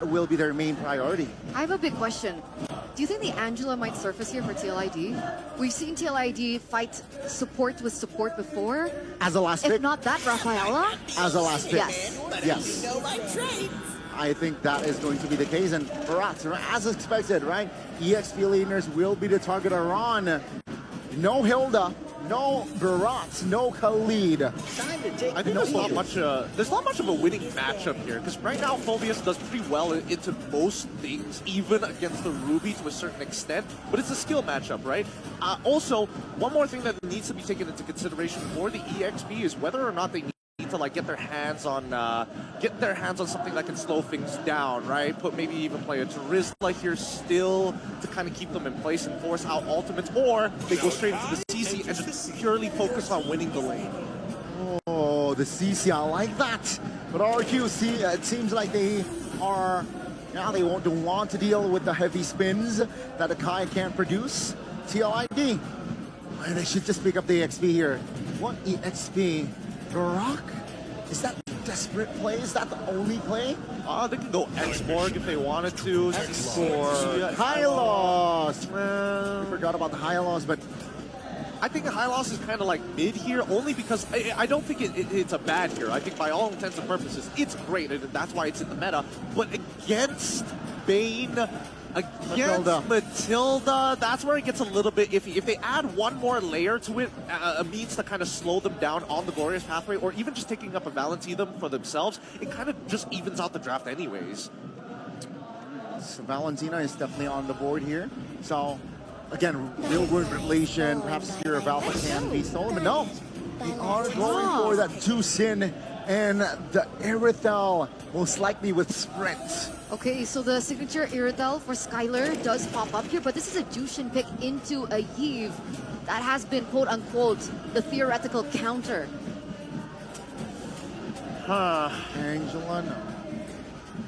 will be their main priority. I have a big question. Do you think the Angela might surface here for TLID? We've seen TLID fight support with support before. As a last If pick? not that, Rafaela? As a last pick? Yes. Yes. I think that is going to be the case. And Rrq, as expected, right? EXP laners will be the target of Ron. No Hilda, no Rrq, no Khalid. I think there's not much of a winning matchup here, because right now Phobius does pretty well into most things, even against the Ruby to a certain extent, but it's a skill matchup, right? Also, one more thing that needs to be taken into consideration for the EXP is whether or not they need to like get their hands on something that can slow things down, right? Maybe even play a Terizla here still to kind of keep them in place and force out ultimates, or they go straight into the CC and just purely focus on winning the lane. Oh, the CC, I like that. But Rrq, it seems like they are, now they don't want to deal with the heavy spins that Akai can't produce. TLID, well, they should just pick up the EXP here. What EXP? Rrq? Is that desperate play? Is that the only play? They can go X-Borg if they wanted to. X-Borg. High loss. I forgot about the high loss, but I think the high loss is kind of like mid here, only because I don't think it's a bad here. I think by all intents and purposes, it's great, and that's why it's in the meta. But against Bane, against Matilda, that's where it gets a little bit iffy. If they add one more layer to it, a means to kind of slow them down on the Glorious Pathway, or even just taking up a Valentina for themselves, it kind of just evens out the draft anyways. So Valentina is definitely on the board here. So, again, real world relation, perhaps here of Alpha can be stolen, but no. They are going for that 2-Sin and the Irithel, most likely with Sprint. Okay, so the signature Irithel for Skylar does pop up here, but this is a Jushin pick into a Yves that has been, quote-unquote, the theoretical counter. Angela,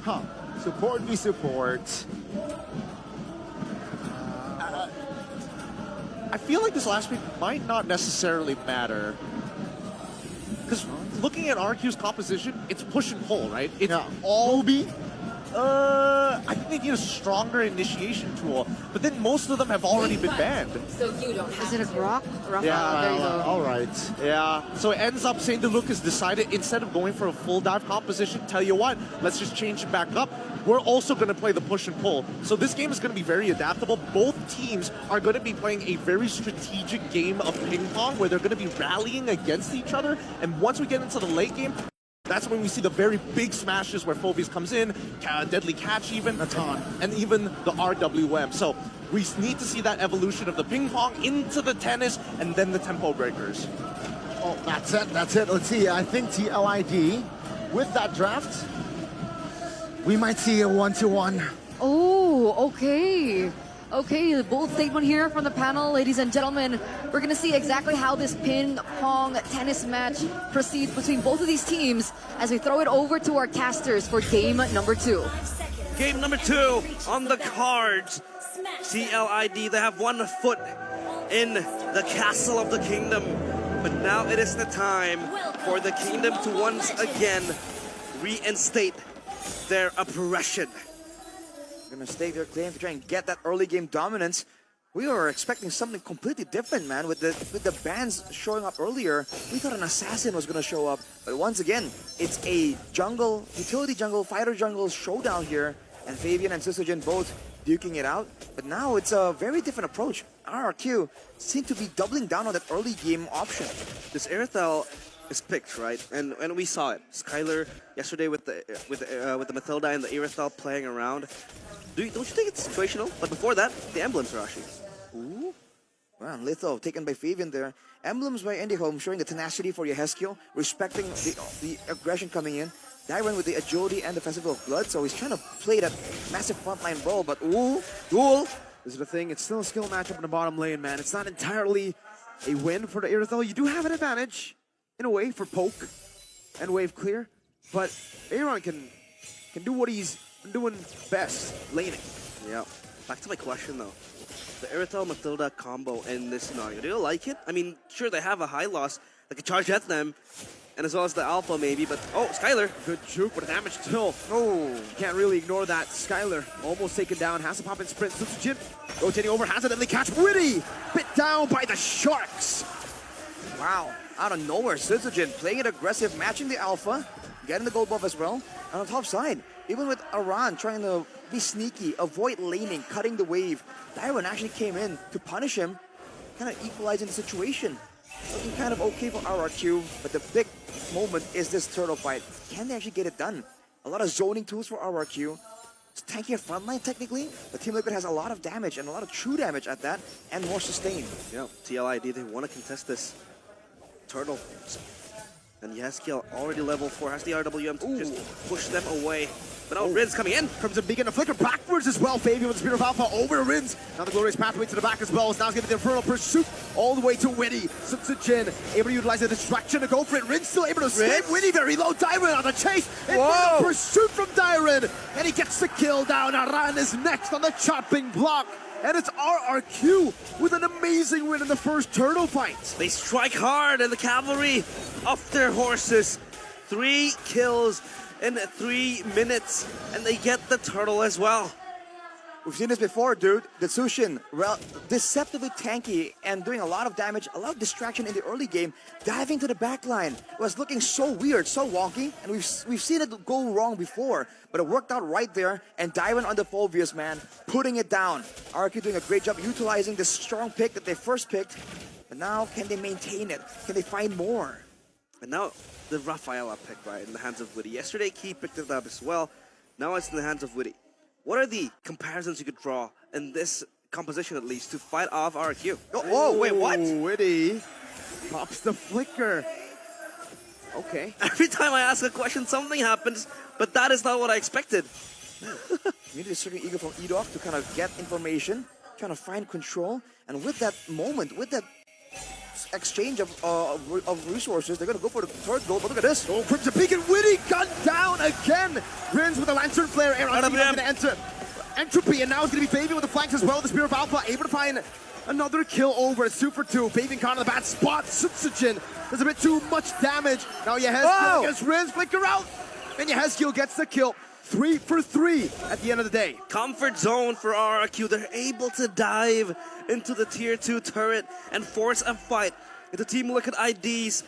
no. Support v support. I feel like this last pick might not necessarily matter. Because looking at Rrq's composition, it's push and pull, right? It's all Ruby. I think they need a stronger initiation tool, but then most of them have already been banned. So you don't have. Is it a Grok? Yeah, there you go. All right. Yeah, so it ends up Saint Luke has decided, instead of going for a full dive composition, tell you what, let's just change it back up. We're also going to play the push and pull. So this game is going to be very adaptable. Both teams are going to be playing a very strategic game of ping pong where they're going to be rallying against each other. And once we get into the late game, that's when we see the very big smashes where Phobius comes in, Deadly Catch even, and even the RWM. So we need to see that evolution of the ping pong into the tennis and then the tempo breakers. Oh, that's it. Let's see. I think TLID, with that draft, we might see a 1-1. Oh, okay. Okay, the bold statement here from the panel, ladies and gentlemen. We're going to see exactly how this ping pong tennis match proceeds between both of these teams as we throw it over to our casters for game number 2. Game number 2 on the cards. TLID, they have 1 foot in the castle of the kingdom. But now it is the time for the kingdom to once again reinstate their oppression. Gonna stake their claim to try and get that early game dominance. We were expecting something completely different, man. With the bans showing up earlier, we thought an assassin was gonna show up. But once again, it's a jungle, utility jungle, fighter jungle showdown here. And Fabian and Sysogen both duking it out. But now it's a very different approach. Rrq seem to be doubling down on that early game option. This Irithel is picked, right? And we saw it. Skylar yesterday with the Matilda and the Irithel playing around. Don't you think it's situational? But before that, the emblems are actually. Ooh. Well, Litho taken by Fabian there. Emblems by Indihome showing the tenacity for Yehezkiel, respecting the aggression coming in. Darren with the agility and the Festival of Blood, so he's trying to play that massive frontline role, but ooh, duel. This is the thing, it's still a skill matchup in the bottom lane, man. It's not entirely a win for the Irithel. You do have an advantage, in a way, for poke and wave clear, but Aaron can do what he's doing best, laning. Yeah. Back to my question though. The Irithel Matilda combo in this scenario, do you like it? I mean, sure they have a high loss, they can charge at them, and as well as the Alpha maybe, but oh, Skylar. Good juke, but damage still. Oh, can't really ignore that. Skylar almost taken down, has to pop in sprint. Sutsujin rotating over, has a deadly catch. Witty bit down by the Sharks. Wow, out of nowhere, Sutsujin playing it aggressive, matching the Alpha, getting the gold buff as well. And on the top side, even with Aran trying to be sneaky, avoid laning, cutting the wave, Darren actually came in to punish him, kind of equalizing the situation. Looking kind of okay for Rrq, but the big moment is this turtle fight. Can they actually get it done? A lot of zoning tools for Rrq. It's tankier frontline technically, but Team Liquid has a lot of damage and a lot of true damage at that, and more sustain. Yeah, TLID, they want to contest this. Turtle. And Yeskiel already level 4, has the RWM to just push them away. But now Rin's coming in. Crimson Beacon to flicker backwards as well. Fabian with the Spear of Alpha over to Rins. Now the glorious pathway to the back as well. Now it's going to be the Infernal Pursuit all the way to Witty. Sutsujin able to utilize the distraction to go for it. Rins still able to escape. Witty very low. Dyron on the chase. Infernal Pursuit from Dyron. And he gets the kill down. Aran is next on the chopping block. And it's Rrq with an amazing win in the first turtle fight. They strike hard and the cavalry off their horses. 3 kills in 3 minutes, and they get the turtle as well. We've seen this before, dude. The Tsushin, deceptively tanky and doing a lot of damage, a lot of distraction in the early game, diving to the back line. It was looking so weird, so wonky, and we've seen it go wrong before, but it worked out right there, and diving on the Phobius, man, putting it down. Rrq doing a great job utilizing the strong pick that they first picked, but now can they maintain it? Can they find more? And now the Rafaela pick, right, in the hands of Witty. Yesterday, Key picked it up as well. Now it's in the hands of Witty. What are the comparisons you could draw in this composition, at least, to fight off Rrq? Oh, whoa, wait, what? Witty pops the flicker. Okay. Every time I ask a question, something happens, but that is not what I expected. You need a certain ego from Edok to kind of get information, trying to find control, and with that moment, with that exchange of resources, they're going to go for the third goal, but look at this. Oh, Crimson Beacon, Witty gunned down again. Rins with a Lantern Flare, Aaron going to enter Entropy, and now it's going to be Fabian with the flanks as well. The Spear of Alpha able to find another kill over at Super 2. Fabian caught in the bad spot. Sutsujin does a bit too much damage. Now Yeheskiel gets Rins, flicker out, and Yeheskiel gets the kill. 3 for 3 at the end of the day. Comfort zone for Rrq. They're able to dive into the tier 2 turret and force a fight into Team Liquid ID's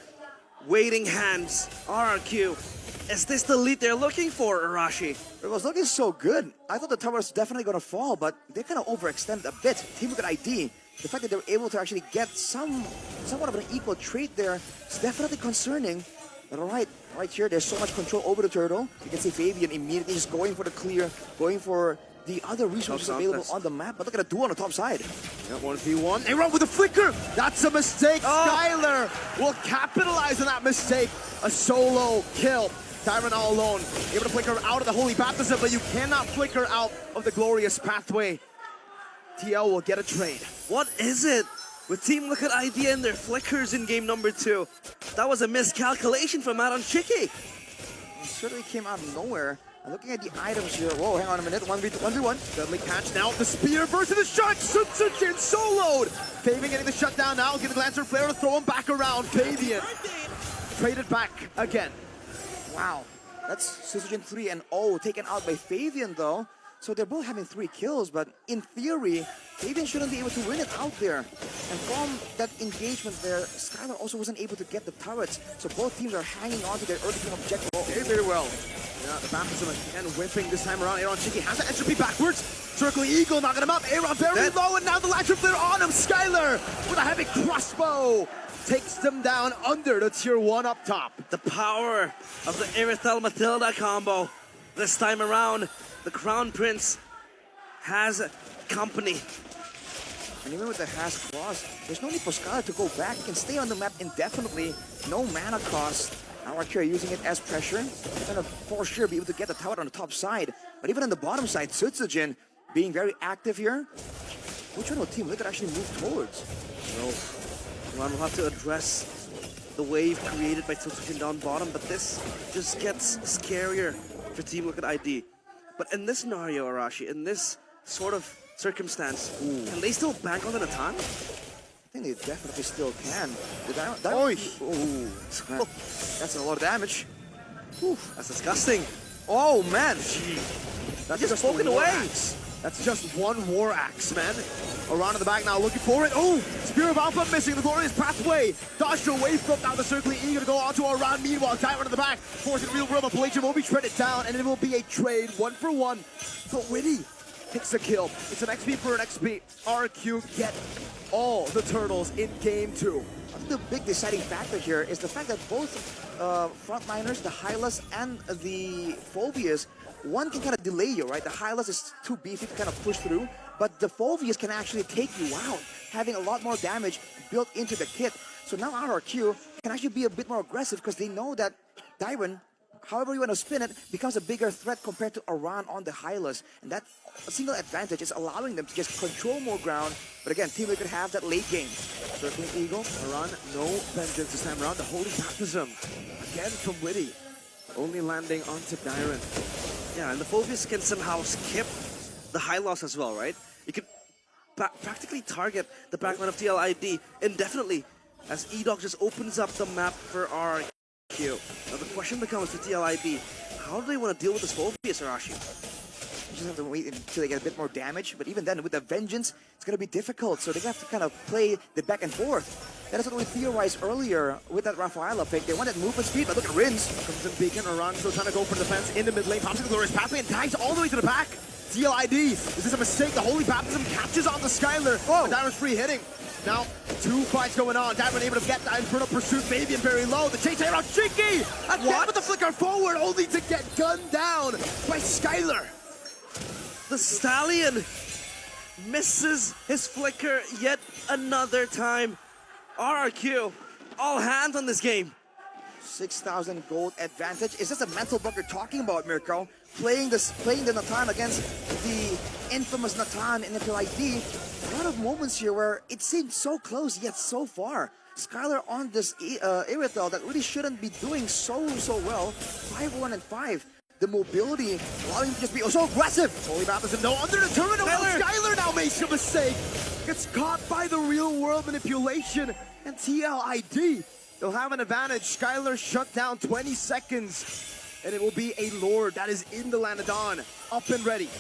waiting hands. Rrq, is this the lead they're looking for, Arashi? It was looking so good. I thought the tower was definitely going to fall, but they kind of overextended a bit. Team Liquid ID, the fact that they were able to actually get somewhat of an equal trade there is definitely concerning. But all right, right here, there's so much control over the turtle. You can see Fabian immediately just going for the clear, going for the other resources available on the map. But look at the duo on the top side. Yeah, 1v1. They run with a flicker. That's a mistake. Skylar will capitalize on that mistake. A solo kill. Tyron all alone. Able to flicker out of the Holy Baptism, but you cannot flicker out of the glorious pathway. TL will get a trade. What is it with Team Liquid ID and their flickers in game number 2? That was a miscalculation from Matt on Chicky. It certainly came out of nowhere. And looking at the items here, whoa, hang on a minute, 1v1. Deadly catch now, the spear versus the shot, Sutsujin soloed! Fabian getting the shutdown now, getting the Lantern Flare to throw him back around. Fabian traded back again. Wow, that's Sutsujin 3 and 0 taken out by Fabian though. So they're both having 3 kills, but in theory, Fabian shouldn't be able to win it out there. And from that engagement there, Skylar also wasn't able to get the turrets. So both teams are hanging on to their early game objective very well. Yeah, the baptism again whipping this time around. Aaron Chicky has the entropy backwards. Circle Eagle knocking him up. Aaron very low, and now the Lantern Flare on him. Skylar with a heavy crossbow takes them down under the tier 1 up top. The power of the Irithel Matilda combo. This time around, the Crown Prince has company. And even with the Has Claws, there's no need for Skylar to go back. He can stay on the map indefinitely. No mana cost. Rrq are using it as pressure. They're going to for sure be able to get the tower on the top side. But even on the bottom side, Sutsujin being very active here. Which one of the team they could actually move towards? Well, we'll have to address the wave created by Sutsujin down bottom, but this just gets scarier for Team Liquid ID. But in this scenario, Arashi, in this sort of circumstance, can they still bank on an attack? I think they definitely still can. Oy. Ooh, that's a lot of damage. That's disgusting. Oh man, That's Just just spoken war away. axe. That's just one war axe, man. Around in the back now, looking for it. Oh, Spear of Alpha missing the glorious pathway. Dodged away from now the circling eager to go onto Aran. Meanwhile, Tyrant in the back, forcing real world. Pelagian will be shredded down, and it will be a trade 1-for-1. But Witty picks the kill. It's an XP for an XP. Rrq get all the turtles in game 2. I think the big deciding factor here is the fact that both frontliners, the Hylas and the Phobias, one can kind of delay you, right? The Hylas is too beefy to kind of push through, but the Phobias can actually take you out, having a lot more damage built into the kit. So now Rrq can actually be a bit more aggressive because they know that Dyron, however you want to spin it, becomes a bigger threat compared to Aran on the Hylas. And that single advantage is allowing them to just control more ground. But again, Team Liquid have that late game. Circling Eagle, Aran, no vengeance this time around. The Holy Baptism, again from Witty, only landing onto Dyron. Yeah, and the Phobius can somehow skip the high loss as well, right? You can practically target the backline of TLID indefinitely as E-Dog just opens up the map for Rrq. Now the question becomes for TLID, how do they want to deal with this Phobius, Arashi? You just have to wait until they get a bit more damage. But even then, with the Vengeance, it's going to be difficult. So they have to kind of play the back and forth. That is what we theorized earlier with that Rafaela pick. They wanted movement speed, but look at Rins. Comes in Beacon, Aran still trying to go for defense in the mid lane. Pops in the glorious pathway and dives all the way to the back. TLID, is this a mistake? The Holy Baptism catches on the Skylar. Whoa. Dyron's free hitting. Now, 2 fights going on. Dyron able to get that Infernal Pursuit. Fabian very low. The chase around Cheeky. Again with the flicker forward, only to get gunned down by Skylar. The Stallion misses his flicker yet another time. Rrq, all hands on this game. 6,000 gold advantage. Is this a mental block you're talking about, Mirko? Playing the Natan against the infamous Natan in the TLID. A lot of moments here where it seemed so close yet so far. Skylar on this Irithel that really shouldn't be doing so well. 5-1 and 5. The mobility allowing him to just be so aggressive. Holy Baptism, no, under the terminal. Skylar now makes a mistake. Gets caught by the real world manipulation. And TLID, they'll have an advantage. Skylar shut down 20 seconds. And it will be a Lord that is in the Lanadon, up and ready.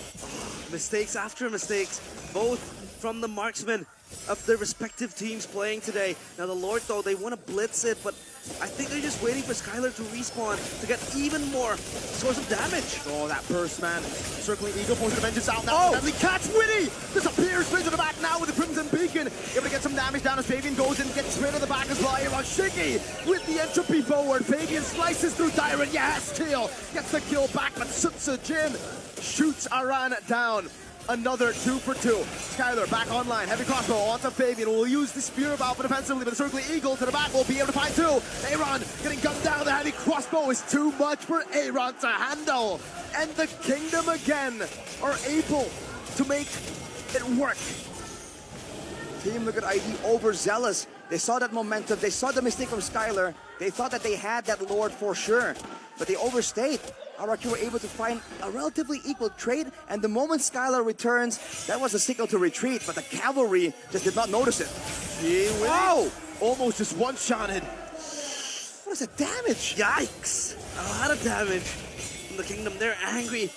Mistakes after mistakes, both from the marksmen of their respective teams playing today. Now the Lord, though, they want to blitz it, but I think they're just waiting for Skylar to respawn to get even more source of damage. Oh, that burst, man. Circling Eagle, forcing the vengeance out now. Deadly catch, Witty! Disappears, spins to the back now with the Crimson Beacon. Able to get some damage down as Fabian goes in, gets rid of the back as well. Here on Shiggy with the entropy forward. Fabian slices through Dyron. Yes, Teal gets the kill back, but Sutsa Jin shoots Aran down. Another 2 for 2. Skylar back online. Heavy crossbow onto Fabian. Will use the Spear of Alpha defensively, but the Circling Eagle to the back will be able to find 2. Aaron getting gunned down. The heavy crossbow is too much for Aaron to handle. And the Kingdom again are able to make it work. Team Liquid ID overzealous. They saw that momentum. They saw the mistake from Skylar. They thought that they had that Lord for sure, but they overstayed. Rrq were able to find a relatively equal trade, and the moment Skylar returns, that was a signal to retreat, but the cavalry just did not notice it. Wow! Almost just one-shotted. What is the damage? Yikes! A lot of damage from the Kingdom. They're angry.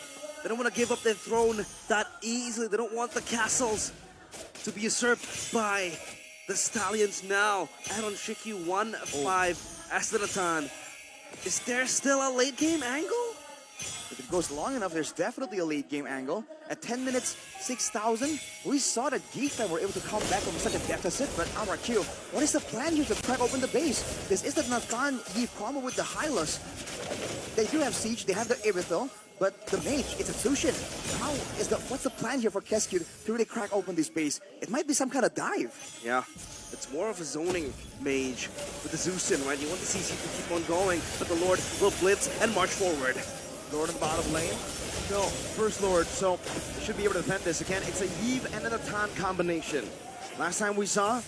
They don't want to give up their throne that easily. They don't want the castles to be usurped by the Stallions now. Aaron Shiki 1-5 as the Natan. Is there still a late game angle? If it goes long enough, there's definitely a late game angle. At 10 minutes, 6,000, we saw that Geekfam were able to come back from such a deficit, but Rrq, what is the plan here to crack open the base? This is the Nathan Eve combo with the Hylas. They do have Siege, they have the Irithel, but the Mage, it's a Sushin. What's the plan here for Kescue to really crack open this base? It might be some kind of dive. Yeah, it's more of a zoning mage with the Zeusin, right? You want the CC to keep on going, but the Lord will blitz and march forward. Lord in the bottom lane. No, first Lord, so they should be able to defend this again. It's a Yve and a Natan combination. Last time we saw,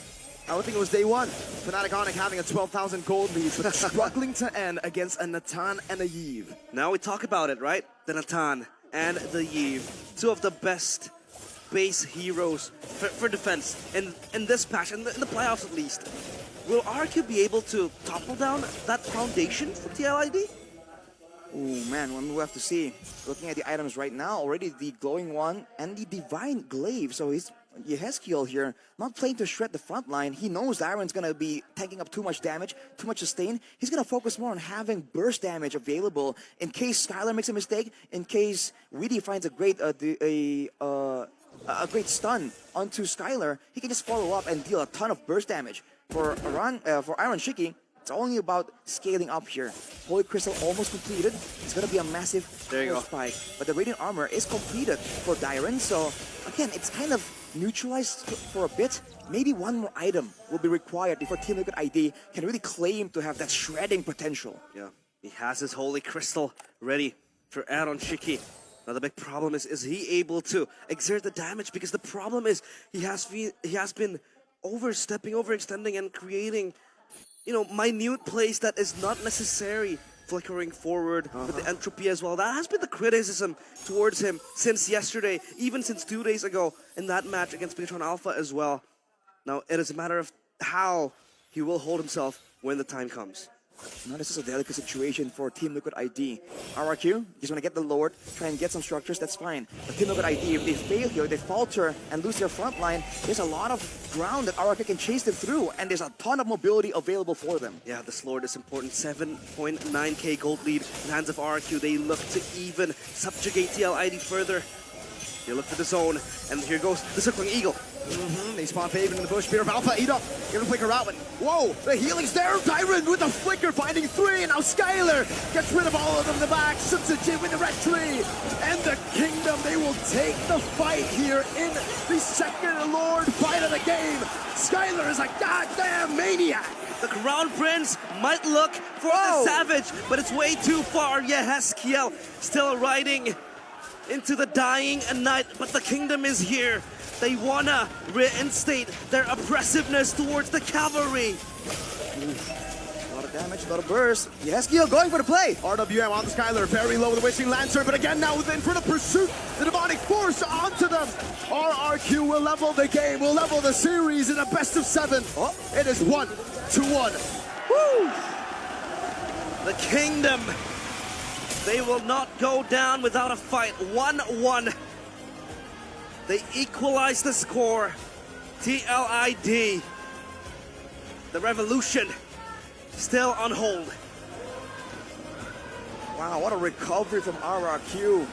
I would think it was day 1. Fnatic Onyx having a 12,000 gold lead, but struggling to end against a Natan and a Yve. Now we talk about it, right? The Natan and the Yve, 2 of the best base heroes for defense in this patch, in the playoffs at least. Will Rrq be able to topple down that foundation for TLID? Oh man, we'll have to see. Looking at the items right now, already the glowing one and the divine glaive. So he's Yehezkiel here, not playing to shred the front line. He knows Iron's gonna be tanking up too much damage, too much sustain. He's gonna focus more on having burst damage available in case Skylar makes a mistake, in case Weedy finds a great great stun onto Skylar. He can just follow up and deal a ton of burst damage. For Iron Shiki, it's only about scaling up here. Holy Crystal almost completed. It's gonna be a massive spike, but the Radiant Armor is completed for Dyron. So again, it's kind of neutralized for a bit. Maybe one more item will be required before Team Liquid ID can really claim to have that shredding potential. Yeah, he has his Holy Crystal ready for Aaron Shiki. Now the big problem is he able to exert the damage? Because the problem is he has been overextending and creating, you know, minute plays that is not necessary, flickering forward with the entropy as well. That has been the criticism towards him since yesterday, even since 2 days ago in that match against Bigatron Alpha as well. Now it is a matter of how he will hold himself when the time comes. Now this is a delicate situation for Team Liquid ID. Rrq just want to get the Lord, try and get some structures, that's fine. But Team Liquid ID, if they fail here, they falter and lose their front line, there's a lot of ground that Rrq can chase them through, and there's a ton of mobility available for them. Yeah, this Lord is important. 7.9k gold lead in the hands of Rrq. They look to even subjugate TLID further. They look for the zone, and here goes the Circling Eagle. They spawn Faven in the bush. Spear of Alpha, eat up. Gonna flicker out, but whoa, the healing's there. Dyron with the flicker, finding 3, and now Skylar gets rid of all of them in the back. Substitute with the red tree, and the Kingdom, they will take the fight here in the second Lord fight of the game. Skylar is a goddamn maniac. The Crown Prince might look for the Savage, but it's way too far. Yehezkiel still riding into the dying night, but the Kingdom is here. They wanna reinstate their oppressiveness towards the cavalry. A lot of damage, a lot of burst. Yehezkiel going for the play. RWM on the Skylar, very low with the Wishing Lancer, but again now in front of pursuit, the Demonic Force onto them. Rrq will level the game, will level the series in a best of 7. Oh, it is 1-1. Woo! The Kingdom, they will not go down without a fight. 1-1. They equalize the score. TLID, the revolution, still on hold. Wow, what a recovery from Rrq.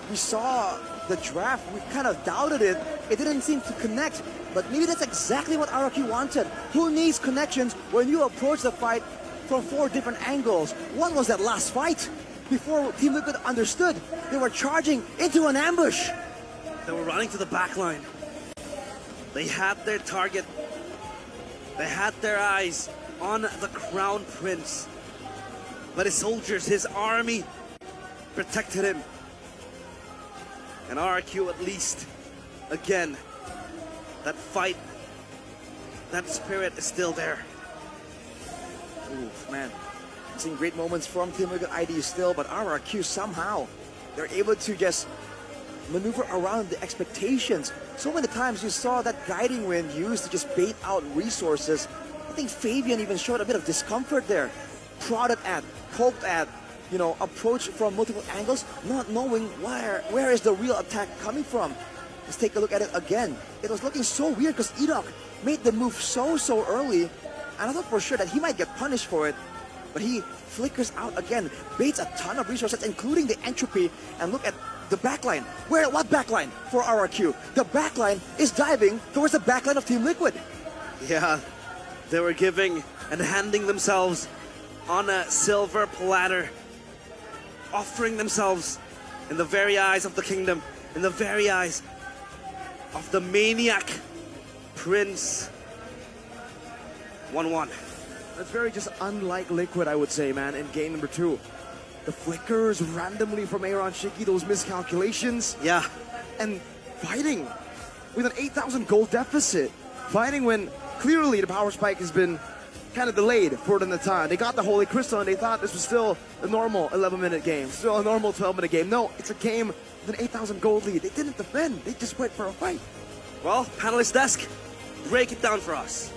We saw the draft, we kind of doubted it. It didn't seem to connect, but maybe that's exactly what Rrq wanted. Who needs connections when you approach the fight from 4 different angles? One was that last fight. Before Team Liquid understood, they were charging into an ambush. They were running to the back line. They had their target. They had their eyes on the Crown Prince. But his soldiers, his army, protected him. And Rrq at least, again, that fight, that spirit is still there. Oof, man. I'm seeing great moments from Team Liquid ID still, but Rrq somehow, they're able to just maneuver around the expectations. So many times you saw that Guiding Wind used to just bait out resources. I think Fabian even showed a bit of discomfort there. Prodded at, poked at, you know, approached from multiple angles, not knowing where is the real attack coming from. Let's take a look at it again. It was looking so weird because Edok made the move so early, and I thought for sure that he might get punished for it. But he flickers out again, baits a ton of resources, including the entropy, and look at the backline. What backline for Rrq? The backline is diving towards the backline of Team Liquid. Yeah, they were giving and handing themselves on a silver platter, offering themselves in the very eyes of the Kingdom, in the very eyes of the maniac Prince. 1-1. That's very just unlike Liquid, I would say, man, in game number 2. The flickers randomly from Aaron Shiki, those miscalculations. Yeah. And fighting with an 8,000 gold deficit. Fighting when clearly the power spike has been kind of delayed for it in the time. They got the Holy Crystal and they thought this was still a normal 11-minute game, still a normal 12-minute game. No, it's a game with an 8,000 gold lead. They didn't defend, they just went for a fight. Well, panelist desk, break it down for us.